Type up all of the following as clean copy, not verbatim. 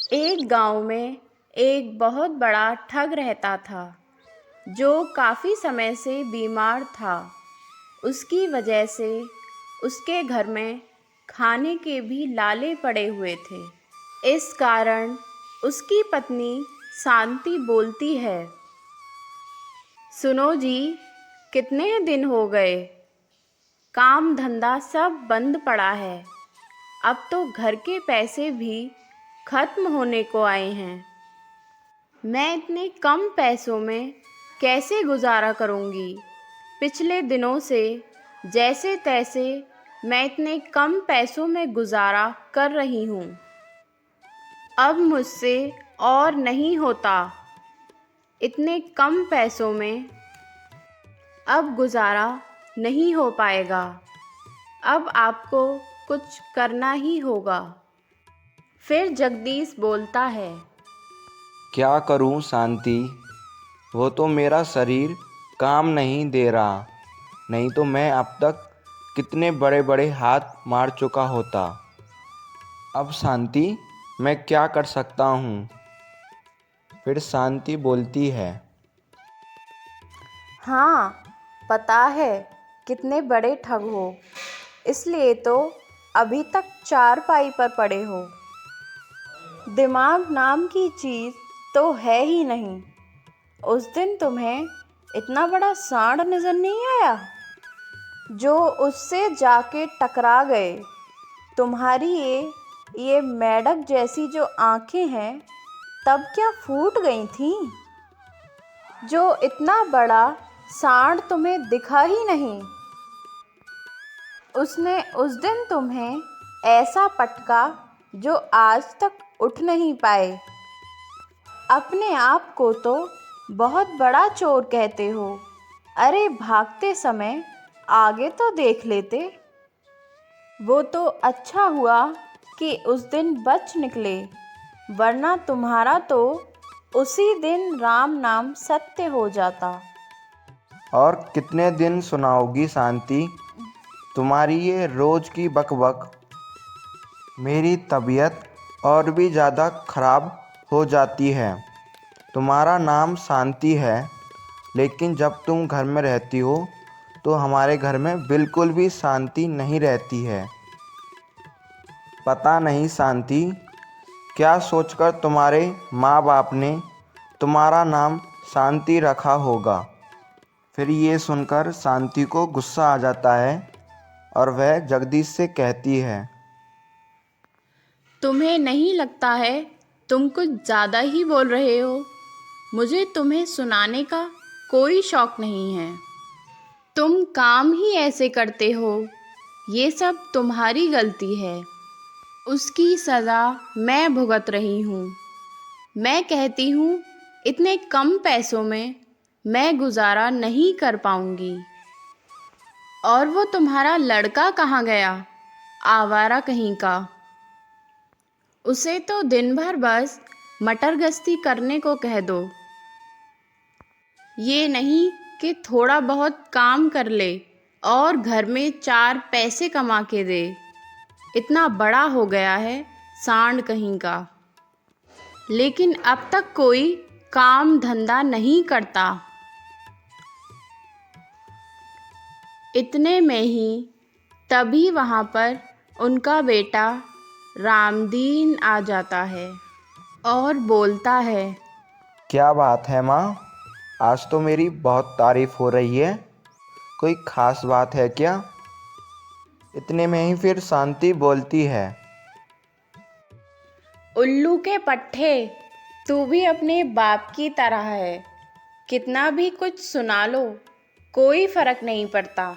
एक गांव में एक बहुत बड़ा ठग रहता था जो काफ़ी समय से बीमार था। उसकी वजह से उसके घर में खाने के भी लाले पड़े हुए थे। इस कारण उसकी पत्नी शांति बोलती है, सुनो जी, कितने दिन हो गए, काम धंधा सब बंद पड़ा है। अब तो घर के पैसे भी खत्म होने को आए हैं। मैं इतने कम पैसों में कैसे गुजारा करूँगी। पिछले दिनों से जैसे तैसे मैं इतने कम पैसों में गुजारा कर रही हूँ। अब मुझसे और नहीं होता। इतने कम पैसों में अब गुजारा नहीं हो पाएगा। अब आपको कुछ करना ही होगा। फिर जगदीश बोलता है, क्या करूं शांति, वो तो मेरा शरीर काम नहीं दे रहा, नहीं तो मैं अब तक कितने बड़े बड़े हाथ मार चुका होता। अब शांति, मैं क्या कर सकता हूँ। फिर शांति बोलती है, हाँ, पता है कितने बड़े ठग हो, इसलिए तो अभी तक चारपाई पर पड़े हो। दिमाग नाम की चीज़ तो है ही नहीं। उस दिन तुम्हें इतना बड़ा सांड नज़र नहीं आया जो उससे जाके टकरा गए। तुम्हारी ये मेंढक जैसी जो आंखें हैं तब क्या फूट गई थीं? जो इतना बड़ा सांड तुम्हें दिखा ही नहीं। उसने उस दिन तुम्हें ऐसा पटका जो आज तक उठ नहीं पाए। अपने आप को तो बहुत बड़ा चोर कहते हो। अरे भागते समय आगे तो देख लेते। वो तो अच्छा हुआ कि उस दिन बच निकले, वरना तुम्हारा तो उसी दिन राम नाम सत्य हो जाता। और कितने दिन सुनाओगी शांति तुम्हारी ये रोज़ की बकबक। मेरी तबीयत और भी ज़्यादा ख़राब हो जाती है। तुम्हारा नाम शांति है, लेकिन जब तुम घर में रहती हो तो हमारे घर में बिल्कुल भी शांति नहीं रहती है। पता नहीं शांति, क्या सोचकर तुम्हारे माँ बाप ने तुम्हारा नाम शांति रखा होगा। फिर ये सुनकर शांति को गुस्सा आ जाता है और वह जगदीश से कहती है, तुम्हें नहीं लगता है तुम कुछ ज़्यादा ही बोल रहे हो? मुझे तुम्हें सुनाने का कोई शौक नहीं है। तुम काम ही ऐसे करते हो। ये सब तुम्हारी गलती है। उसकी सज़ा मैं भुगत रही हूँ। मैं कहती हूँ इतने कम पैसों में मैं गुजारा नहीं कर पाऊँगी। और वो तुम्हारा लड़का कहाँ गया, आवारा कहीं का? उसे तो दिन भर बस मटर गश्ती करने को कह दो। ये नहीं कि थोड़ा बहुत काम कर ले और घर में 4 पैसे कमा के दे। इतना बड़ा हो गया है सांड कहीं का, लेकिन अब तक कोई काम धंधा नहीं करता। इतने में ही तभी वहाँ पर उनका बेटा रामदीन आ जाता है और बोलता है, क्या बात है माँ, आज तो मेरी बहुत तारीफ़ हो रही है। कोई ख़ास बात है क्या। इतने में ही फिर शांति बोलती है, उल्लू के पट्टे, तू भी अपने बाप की तरह है। कितना भी कुछ सुना लो, कोई फर्क नहीं पड़ता।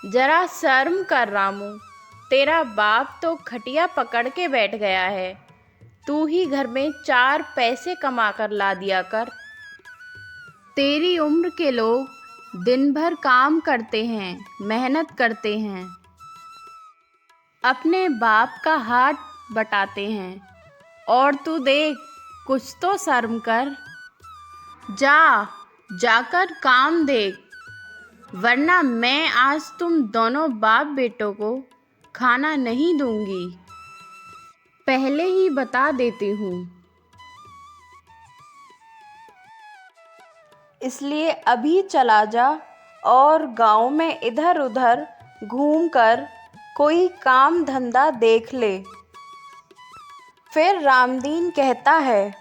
जरा शर्म कर रामू, तेरा बाप तो खटिया पकड़ के बैठ गया है। तू ही घर में 4 पैसे कमा कर ला दिया कर। तेरी उम्र के लोग दिन भर काम करते हैं, मेहनत करते हैं, अपने बाप का हाथ बटाते हैं, और तू देख, कुछ तो शर्म कर। जाकर काम देख, वरना मैं आज तुम दोनों बाप बेटों को खाना नहीं दूंगी। पहले ही बता देती हूँ। इसलिए अभी चला जा और गांव में इधर उधर घूमकर कोई काम धंधा देख ले। फिर रामदीन कहता है,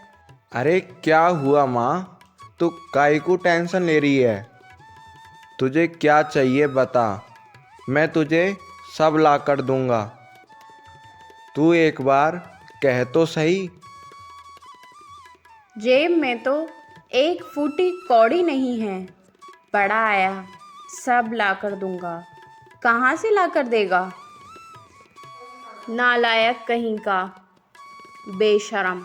अरे क्या हुआ माँ, तू काहे को टेंशन ले रही है? तुझे क्या चाहिए बता, मैं तुझे सब ला कर दूंगा। तू एक बार कह तो सही। जेब में तो एक फूटी कौड़ी नहीं है। बड़ा आया, सब ला कर दूंगा। कहाँ से ला कर देगा? नालायक कहीं का, बेशरम।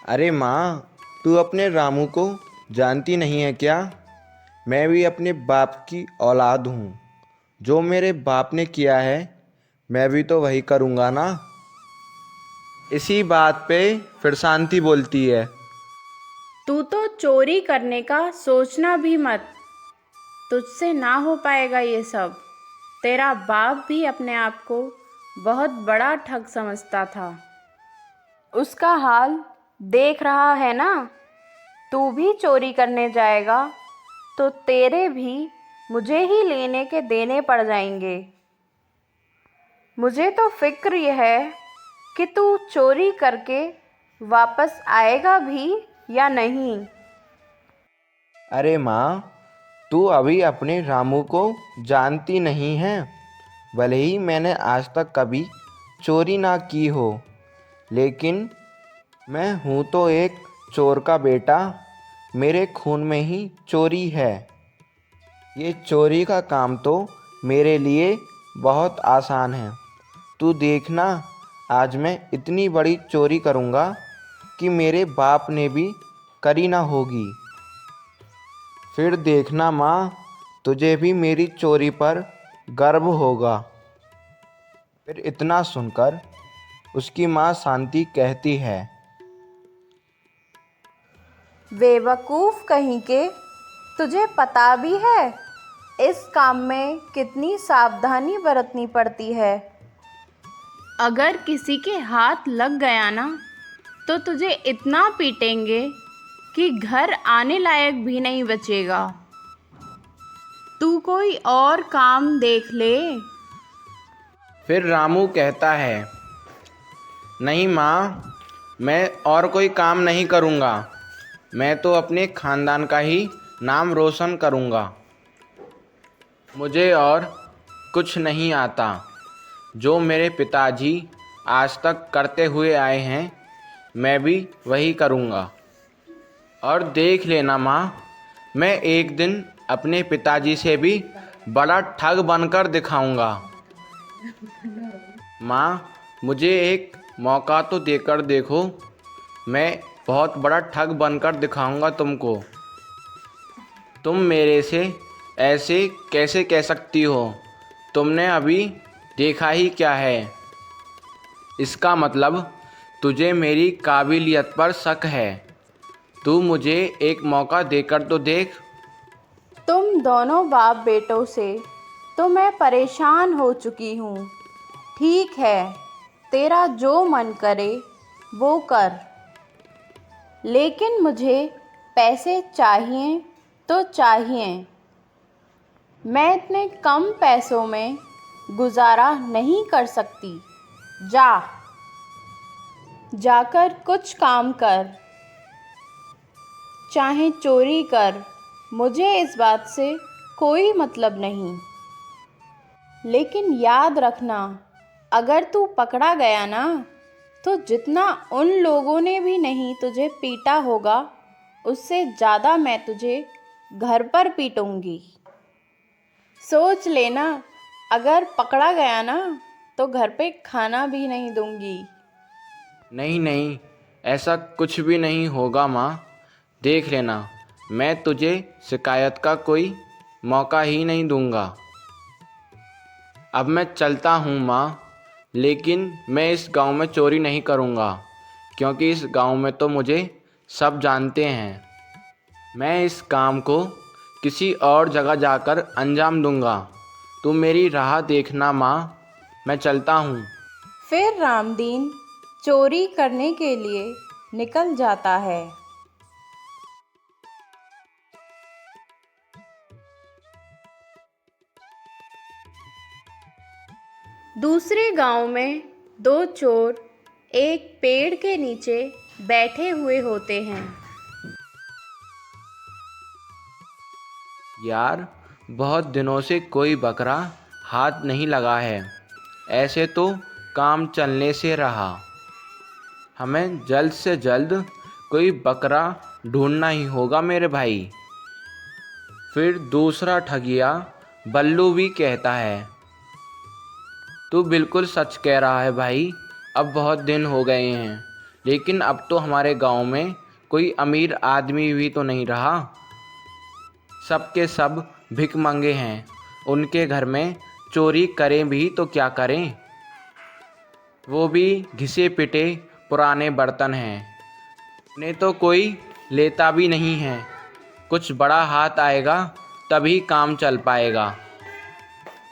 अरे माँ, तू अपने रामू को जानती नहीं है क्या? मैं भी अपने बाप की औलाद हूँ। जो मेरे बाप ने किया है मैं भी तो वही करूँगा ना। इसी बात पे फिर शांति बोलती है, तू तो चोरी करने का सोचना भी मत। तुझसे ना हो पाएगा ये सब। तेरा बाप भी अपने आप को बहुत बड़ा ठग समझता था। उसका हाल देख रहा है ना। तू भी चोरी करने जाएगा तो तेरे भी मुझे ही लेने के देने पड़ जाएंगे। मुझे तो फिक्र यह है कि तू चोरी करके वापस आएगा भी या नहीं। अरे माँ, तू अभी अपने रामू को जानती नहीं है। भले ही मैंने आज तक कभी चोरी ना की हो, लेकिन मैं हूँ तो एक चोर का बेटा। मेरे खून में ही चोरी है। ये चोरी का काम तो मेरे लिए बहुत आसान है। तू देखना, आज मैं इतनी बड़ी चोरी करूँगा कि मेरे बाप ने भी करी ना होगी। फिर देखना माँ, तुझे भी मेरी चोरी पर गर्व होगा। फिर इतना सुनकर उसकी माँ शांति कहती है, बेवकूफ़ कहीं के, तुझे पता भी है इस काम में कितनी सावधानी बरतनी पड़ती है। अगर किसी के हाथ लग गया ना तो तुझे इतना पीटेंगे कि घर आने लायक भी नहीं बचेगा। तू कोई और काम देख ले। फिर रामू कहता है, नहीं माँ, मैं और कोई काम नहीं करूँगा। मैं तो अपने ख़ानदान का ही नाम रोशन करूँगा। मुझे और कुछ नहीं आता। जो मेरे पिताजी आज तक करते हुए आए हैं मैं भी वही करूँगा। और देख लेना माँ, मैं एक दिन अपने पिताजी से भी बड़ा ठग बनकर दिखाऊँगा। माँ, मुझे एक मौका तो देकर देखो। मैं बहुत बड़ा ठग बनकर दिखाऊंगा तुमको। तुम मेरे से ऐसे कैसे कह सकती हो? तुमने अभी देखा ही क्या है? इसका मतलब तुझे मेरी काबिलियत पर शक है। तू मुझे एक मौका देकर तो देख। तुम दोनों बाप बेटों से तो मैं परेशान हो चुकी हूँ। ठीक है, तेरा जो मन करे वो कर, लेकिन मुझे पैसे चाहिए तो चाहिए। मैं इतने कम पैसों में गुजारा नहीं कर सकती। जाकर कुछ काम कर, चाहे चोरी कर, मुझे इस बात से कोई मतलब नहीं। लेकिन याद रखना, अगर तू पकड़ा गया ना तो जितना उन लोगों ने भी नहीं तुझे पीटा होगा, उससे ज़्यादा मैं तुझे घर पर पीटूंगी। सोच लेना, अगर पकड़ा गया ना तो घर पे खाना भी नहीं दूंगी। नहीं नहीं, ऐसा कुछ भी नहीं होगा माँ। देख लेना, मैं तुझे शिकायत का कोई मौका ही नहीं दूंगा। अब मैं चलता हूँ माँ, लेकिन मैं इस गांव में चोरी नहीं करूँगा, क्योंकि इस गांव में तो मुझे सब जानते हैं। मैं इस काम को किसी और जगह जाकर अंजाम दूंगा। तू मेरी राह देखना माँ, मैं चलता हूँ। फिर रामदीन चोरी करने के लिए निकल जाता है। दूसरे गांव में दो चोर एक पेड़ के नीचे बैठे हुए होते हैं। यार, बहुत दिनों से कोई बकरा हाथ नहीं लगा है। ऐसे तो काम चलने से रहा। हमें जल्द से जल्द कोई बकरा ढूंढना ही होगा मेरे भाई। फिर दूसरा ठगिया बल्लू भी कहता है, तू बिल्कुल सच कह रहा है भाई। अब बहुत दिन हो गए हैं, लेकिन अब तो हमारे गांव में कोई अमीर आदमी भी तो नहीं रहा। सब के सब भिखमंगे हैं। उनके घर में चोरी करें भी तो क्या करें, वो भी घिसे पिटे पुराने बर्तन हैं। उन्हें तो कोई लेता भी नहीं है। कुछ बड़ा हाथ आएगा तभी काम चल पाएगा।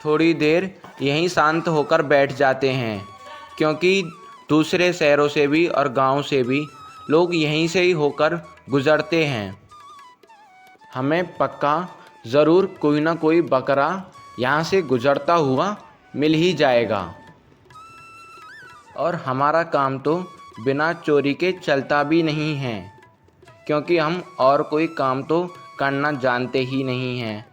थोड़ी देर यहीं शांत होकर बैठ जाते हैं, क्योंकि दूसरे शहरों से भी और गांव से भी लोग यहीं से ही होकर गुज़रते हैं। हमें पक्का ज़रूर कोई ना कोई बकरा यहाँ से गुज़रता हुआ मिल ही जाएगा। और हमारा काम तो बिना चोरी के चलता भी नहीं है, क्योंकि हम और कोई काम तो करना जानते ही नहीं हैं।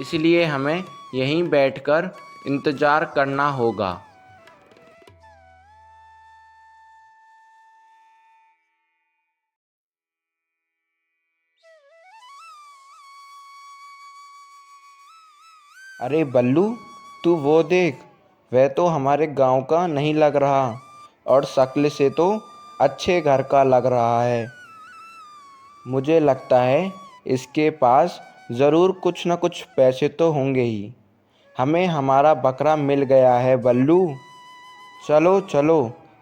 इसलिए हमें यहीं बैठकर इंतज़ार करना होगा। अरे बल्लू, तू वो देख, वह तो हमारे गांव का नहीं लग रहा, और शक्ल से तो अच्छे घर का लग रहा है। मुझे लगता है इसके पास ज़रूर कुछ न कुछ पैसे तो होंगे ही। हमें हमारा बकरा मिल गया है बल्लू। चलो चलो,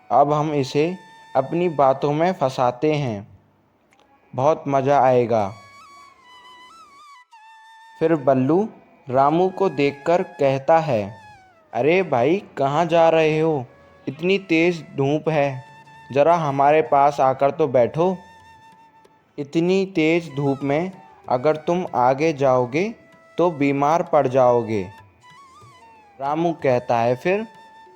अब हम इसे अपनी बातों में फंसाते हैं, बहुत मज़ा आएगा। फिर बल्लू रामू को देखकर कहता है, अरे भाई, कहाँ जा रहे हो? इतनी तेज़ धूप है, ज़रा हमारे पास आकर तो बैठो। इतनी तेज़ धूप में अगर तुम आगे जाओगे तो बीमार पड़ जाओगे। रामू कहता है, फिर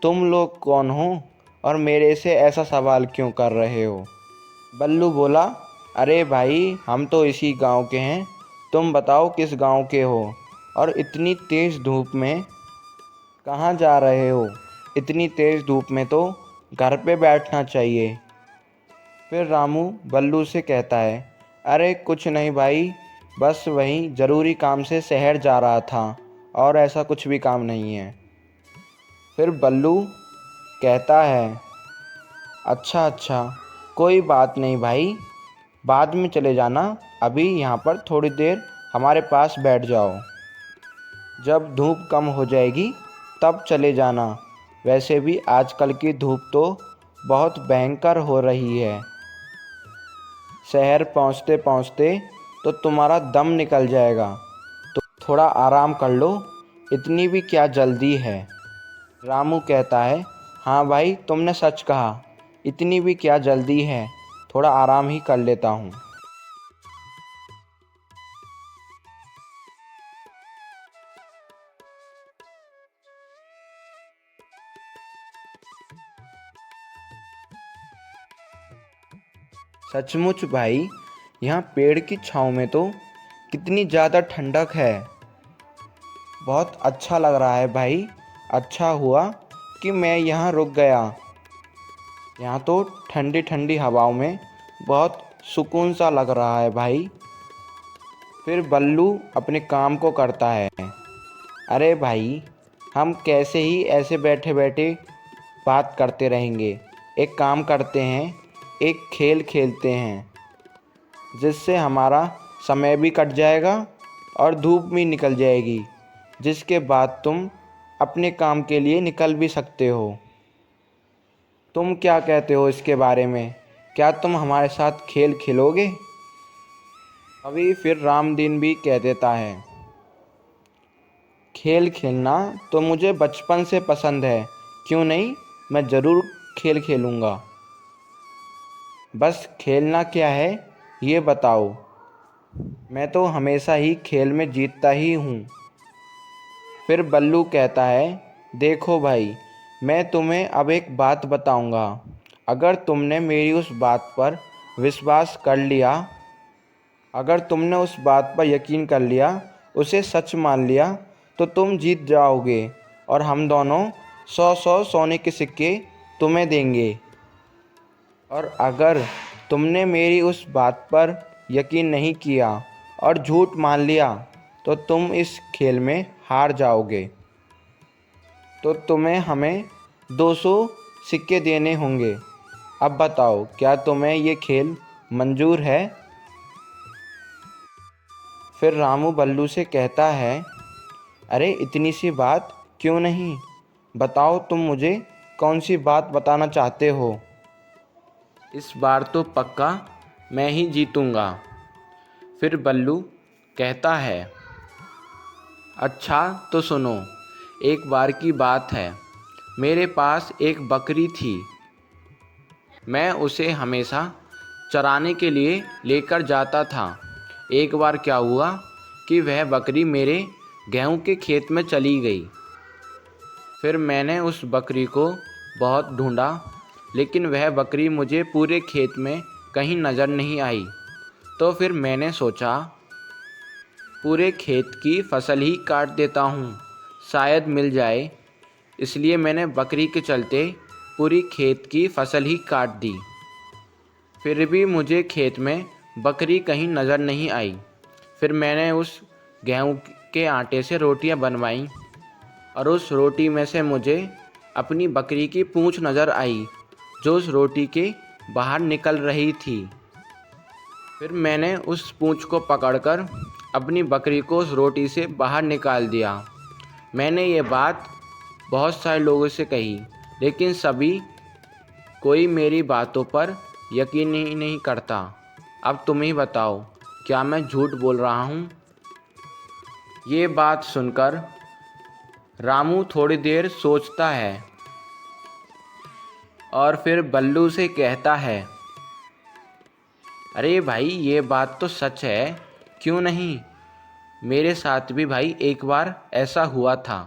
तुम लोग कौन हो और मेरे से ऐसा सवाल क्यों कर रहे हो? बल्लू बोला, अरे भाई, हम तो इसी गांव के हैं। तुम बताओ किस गांव के हो, और इतनी तेज़ धूप में कहाँ जा रहे हो? इतनी तेज़ धूप में तो घर पे बैठना चाहिए। फिर रामू बल्लू से कहता है, अरे कुछ नहीं भाई, बस वहीं ज़रूरी काम से शहर जा रहा था, और ऐसा कुछ भी काम नहीं है। फिर बल्लू कहता है, अच्छा अच्छा, कोई बात नहीं भाई, बाद में चले जाना। अभी यहाँ पर थोड़ी देर हमारे पास बैठ जाओ। जब धूप कम हो जाएगी तब चले जाना। वैसे भी आजकल की धूप तो बहुत भयंकर हो रही है। शहर पहुँचते पहुँचते तो तुम्हारा दम निकल जाएगा। तो थोड़ा आराम कर लो, इतनी भी क्या जल्दी है? रामू कहता है, हाँ भाई, तुमने सच कहा, इतनी भी क्या जल्दी है, थोड़ा आराम ही कर लेता हूँ। सचमुच भाई, यहाँ पेड़ की छाँव में तो कितनी ज़्यादा ठंडक है। बहुत अच्छा लग रहा है भाई। अच्छा हुआ कि मैं यहाँ रुक गया। यहाँ तो ठंडी ठंडी हवाओं में बहुत सुकून सा लग रहा है भाई। फिर बल्लू अपने काम को करता है। अरे भाई, हम कैसे ही ऐसे बैठे बैठे बात करते रहेंगे। एक काम करते हैं, एक खेल खेलते हैं, जिससे हमारा समय भी कट जाएगा और धूप भी निकल जाएगी, जिसके बाद तुम अपने काम के लिए निकल भी सकते हो। तुम क्या कहते हो इसके बारे में? क्या तुम हमारे साथ खेल खेलोगे? अभी फिर रामदीन भी कह देता है, खेल खेलना तो मुझे बचपन से पसंद है, क्यों नहीं, मैं ज़रूर खेल खेलूँगा। बस खेलना क्या है ये बताओ। मैं तो हमेशा ही खेल में जीतता ही हूँ। फिर बल्लू कहता है, देखो भाई, मैं तुम्हें अब एक बात बताऊँगा। अगर तुमने मेरी उस बात पर विश्वास कर लिया, अगर तुमने उस बात पर यकीन कर लिया, उसे सच मान लिया, तो तुम जीत जाओगे और हम दोनों 100 सोने के सिक्के तुम्हें देंगे। और अगर तुमने मेरी उस बात पर यकीन नहीं किया और झूठ मान लिया, तो तुम इस खेल में हार जाओगे। तो तुम्हें हमें 200 सिक्के देने होंगे। अब बताओ, क्या तुम्हें ये खेल मंजूर है? फिर रामू बल्लू से कहता है, अरे इतनी सी बात क्यों नहीं, बताओ तुम मुझे कौन सी बात बताना चाहते हो। इस बार तो पक्का मैं ही जीतूँगा। फिर बल्लू कहता है, अच्छा तो सुनो, एक बार की बात है। मेरे पास एक बकरी थी। मैं उसे हमेशा चराने के लिए लेकर जाता था। एक बार क्या हुआ कि वह बकरी मेरे गेहूं के खेत में चली गई। फिर मैंने उस बकरी को बहुत ढूंढा, लेकिन वह बकरी मुझे पूरे खेत में कहीं नज़र नहीं आई। तो फिर मैंने सोचा, पूरे खेत की फसल ही काट देता हूँ, शायद मिल जाए। इसलिए मैंने बकरी के चलते पूरी खेत की फसल ही काट दी। फिर भी मुझे खेत में बकरी कहीं नज़र नहीं आई। फिर मैंने उस गेहूं के आटे से रोटियां बनवाईं और उस रोटी में से मुझे अपनी बकरी की पूंछ नज़र आई, जो उस रोटी के बाहर निकल रही थी। फिर मैंने उस पूंछ को पकड़कर अपनी बकरी को उस रोटी से बाहर निकाल दिया। मैंने ये बात बहुत सारे लोगों से कही, लेकिन सभी कोई मेरी बातों पर यकीन ही नहीं करता। अब तुम ही बताओ, क्या मैं झूठ बोल रहा हूँ? ये बात सुनकर रामू थोड़ी देर सोचता है और फिर बल्लू से कहता है, अरे भाई, ये बात तो सच है, क्यों नहीं। मेरे साथ भी भाई एक बार ऐसा हुआ था।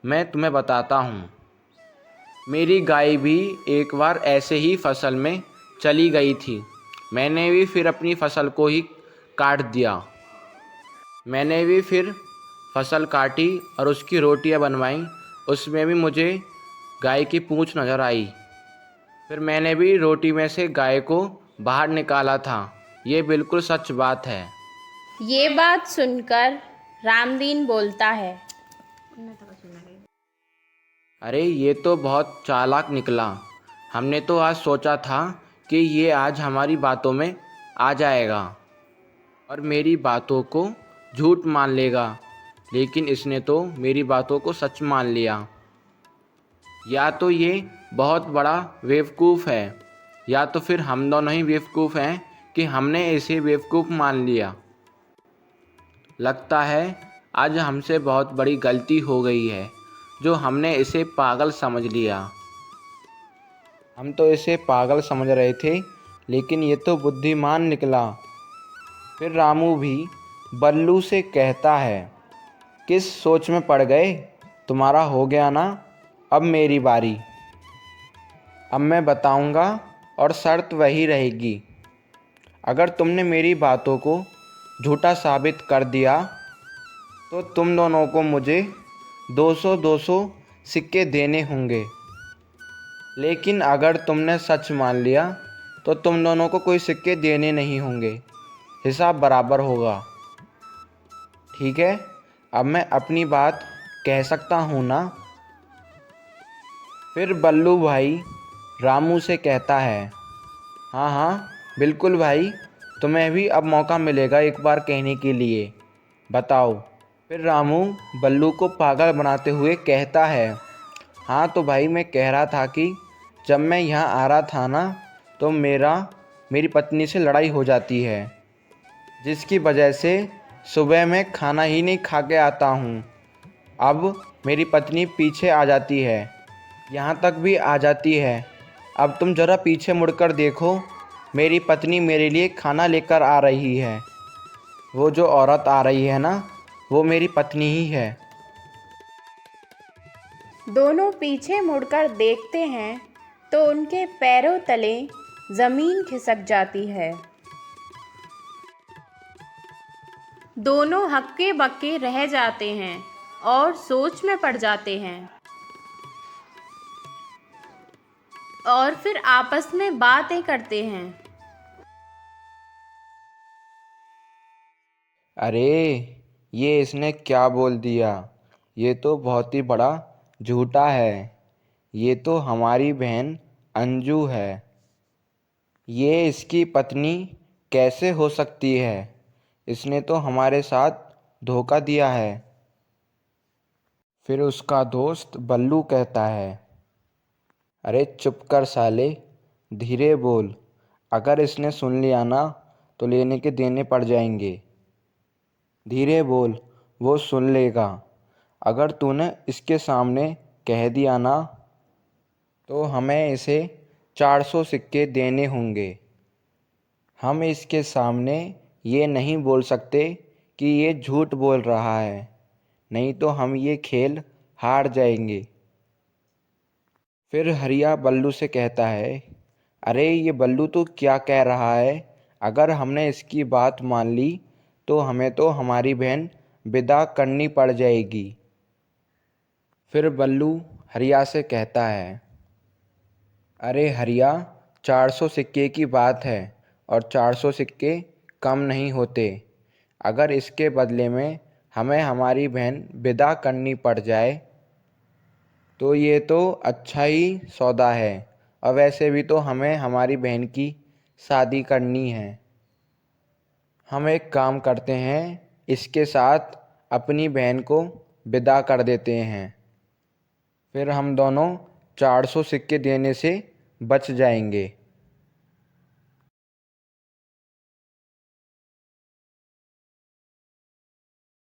मैं तुम्हें बताता हूँ। मेरी गाय भी एक बार ऐसे ही फसल में चली गई थी। मैंने भी फिर अपनी फसल को ही काट दिया। मैंने भी फिर फसल काटी और उसकी रोटियां बनवाईं। उसमें भी मुझे गाय की पूंछ नज़र आई। फिर मैंने भी रोटी में से गाय को बाहर निकाला था। ये बिल्कुल सच बात है। ये बात सुनकर रामदीन बोलता है, अरे ये तो बहुत चालाक निकला। हमने तो आज सोचा था कि ये आज हमारी बातों में आ जाएगा और मेरी बातों को झूठ मान लेगा, लेकिन इसने तो मेरी बातों को सच मान लिया। या तो ये बहुत बड़ा बेवकूफ़ है, या तो फिर हम दोनों ही बेवकूफ़ हैं कि हमने इसे बेवकूफ़ मान लिया। लगता है आज हमसे बहुत बड़ी गलती हो गई है, जो हमने इसे पागल समझ लिया। हम तो इसे पागल समझ रहे थे, लेकिन ये तो बुद्धिमान निकला। फिर रामू भी बल्लू से कहता है, किस सोच में पड़ गए? तुम्हारा हो गया ना, अब मेरी बारी। अब मैं बताऊंगा और शर्त वही रहेगी। अगर तुमने मेरी बातों को झूठा साबित कर दिया, तो तुम दोनों को मुझे 200 सिक्के देने होंगे। लेकिन अगर तुमने सच मान लिया, तो तुम दोनों को कोई सिक्के देने नहीं होंगे। हिसाब बराबर होगा। ठीक है, अब मैं अपनी बात कह सकता हूँ ना? फिर बल्लू भाई रामू से कहता है, हाँ हाँ बिल्कुल भाई, तुम्हें भी अब मौका मिलेगा एक बार कहने के लिए। बताओ। फिर रामू बल्लू को पागल बनाते हुए कहता है, हाँ तो भाई, मैं कह रहा था कि जब मैं यहाँ आ रहा था ना, तो मेरी पत्नी से लड़ाई हो जाती है, जिसकी वजह से सुबह मैं खाना ही नहीं खा के आता हूँ। अब मेरी पत्नी पीछे आ जाती है, यहाँ तक भी आ जाती है अब तुम ज़रा पीछे मुड़कर देखो, मेरी पत्नी मेरे लिए खाना लेकर आ रही है। वो जो औरत आ रही है ना, वो मेरी पत्नी ही है। दोनों पीछे मुड़कर देखते हैं तो उनके पैरों तले ज़मीन खिसक जाती है। दोनों हक्के बक्के रह जाते हैं और सोच में पड़ जाते हैं और फिर आपस में बातें करते हैं। अरे, ये इसने क्या बोल दिया? ये तो बहुत ही बड़ा झूठा है। ये तो हमारी बहन अंजू है। ये इसकी पत्नी कैसे हो सकती है? इसने तो हमारे साथ धोखा दिया है। फिर उसका दोस्त बल्लू कहता है, अरे चुप कर साले, धीरे बोल। अगर इसने सुन लिया ना तो लेने के देने पड़ जाएंगे। धीरे बोल, वो सुन लेगा। अगर तूने इसके सामने कह दिया ना तो हमें इसे 400 सिक्के देने होंगे। हम इसके सामने ये नहीं बोल सकते कि ये झूठ बोल रहा है, नहीं तो हम ये खेल हार जाएंगे। फिर हरिया बल्लू से कहता है, अरे ये बल्लू तो क्या कह रहा है? अगर हमने इसकी बात मान ली तो हमें तो हमारी बहन विदा करनी पड़ जाएगी। फिर बल्लू हरिया से कहता है, अरे हरिया, 400 सिक्के की बात है और 400 सिक्के कम नहीं होते। अगर इसके बदले में हमें हमारी बहन विदा करनी पड़ जाए तो ये तो अच्छा ही सौदा है। और वैसे भी तो हमें हमारी बहन की शादी करनी है। हम एक काम करते हैं, इसके साथ अपनी बहन को विदा कर देते हैं। फिर हम दोनों 400 सिक्के देने से बच जाएंगे।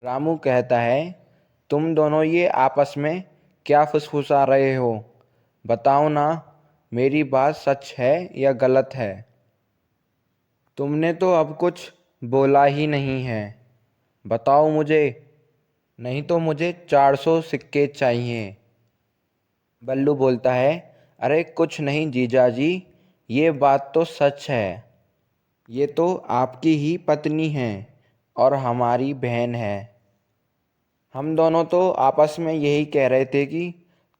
रामू कहता है, तुम दोनों ये आपस में क्या फुसफुसा रहे हो? बताओ ना, मेरी बात सच है या गलत है? तुमने तो अब कुछ बोला ही नहीं है। बताओ मुझे, नहीं तो मुझे 400 सिक्के चाहिए। बल्लू बोलता है, अरे कुछ नहीं जीजाजी, ये बात तो सच है। ये तो आपकी ही पत्नी है और हमारी बहन है। हम दोनों तो आपस में यही कह रहे थे कि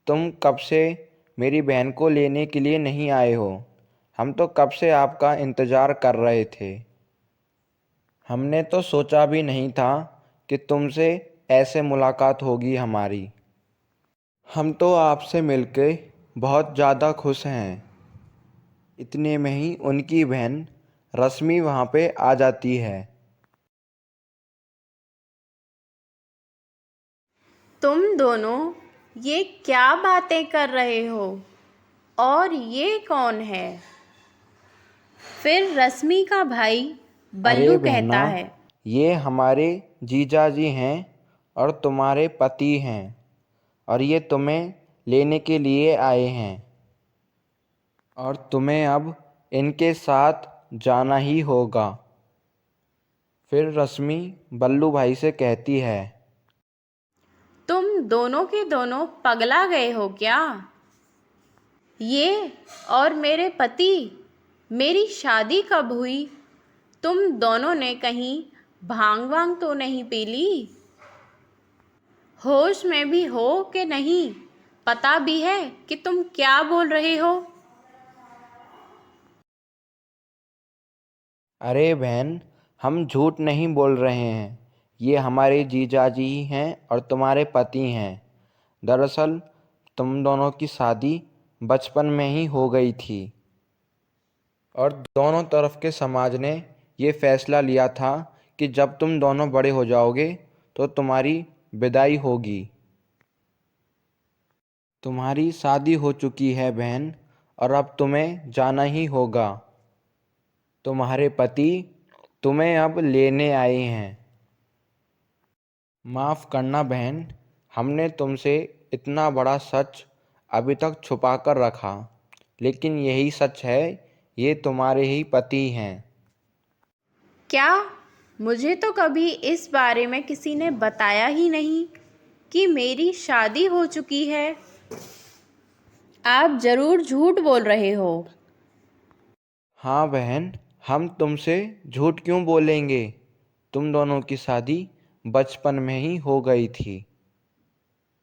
तुम कब से मेरी बहन को लेने के लिए नहीं आए हो। हम तो कब से आपका इंतज़ार कर रहे थे। हमने तो सोचा भी नहीं था कि तुमसे ऐसे मुलाकात होगी हमारी। हम तो आपसे मिलके बहुत ज़्यादा खुश हैं। इतने में ही उनकी बहन रश्मि वहाँ पे आ जाती है। तुम दोनों ये क्या बातें कर रहे हो और ये कौन है? फिर रश्मि का भाई अरे बल्लू बहना, कहता है, ये हमारे जीजाजी हैं और तुम्हारे पति हैं और ये तुम्हें लेने के लिए आए हैं और तुम्हें अब इनके साथ जाना ही होगा। फिर रश्मि बल्लू भाई से कहती है, तुम दोनों के दोनों पगला गए हो क्या? ये और मेरे पति, मेरी शादी कब हुई? तुम दोनों ने कहीं भांग वांग तो नहीं पी ली? होश में भी हो कि नहीं? पता भी है कि तुम क्या बोल रहे हो? अरे बहन, हम झूठ नहीं बोल रहे हैं। ये हमारे जीजाजी ही हैं और तुम्हारे पति हैं। दरअसल तुम दोनों की शादी बचपन में ही हो गई थी और दोनों तरफ के समाज ने ये फैसला लिया था कि जब तुम दोनों बड़े हो जाओगे तो तुम्हारी विदाई होगी। तुम्हारी शादी हो चुकी है बहन और अब तुम्हें जाना ही होगा। तुम्हारे पति तुम्हें अब लेने आए हैं। माफ़ करना बहन, हमने तुमसे इतना बड़ा सच अभी तक छुपा कर रखा, लेकिन यही सच है, ये तुम्हारे ही पति हैं। क्या? मुझे तो कभी इस बारे में किसी ने बताया ही नहीं कि मेरी शादी हो चुकी है। आप ज़रूर झूठ बोल रहे हो। हाँ बहन, हम तुमसे झूठ क्यों बोलेंगे? तुम दोनों की शादी बचपन में ही हो गई थी।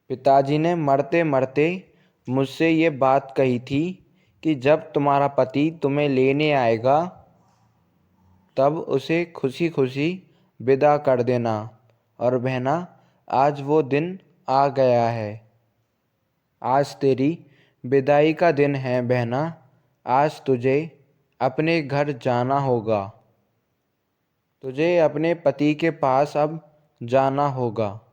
पिताजी ने मरते मरते मुझसे ये बात कही थी कि जब तुम्हारा पति तुम्हें लेने आएगा तब उसे खुशी खुशी विदा कर देना। और बहना, आज वो दिन आ गया है। आज तेरी विदाई का दिन है बहना। आज तुझे अपने घर जाना होगा। तुझे अपने पति के पास अब जाना होगा।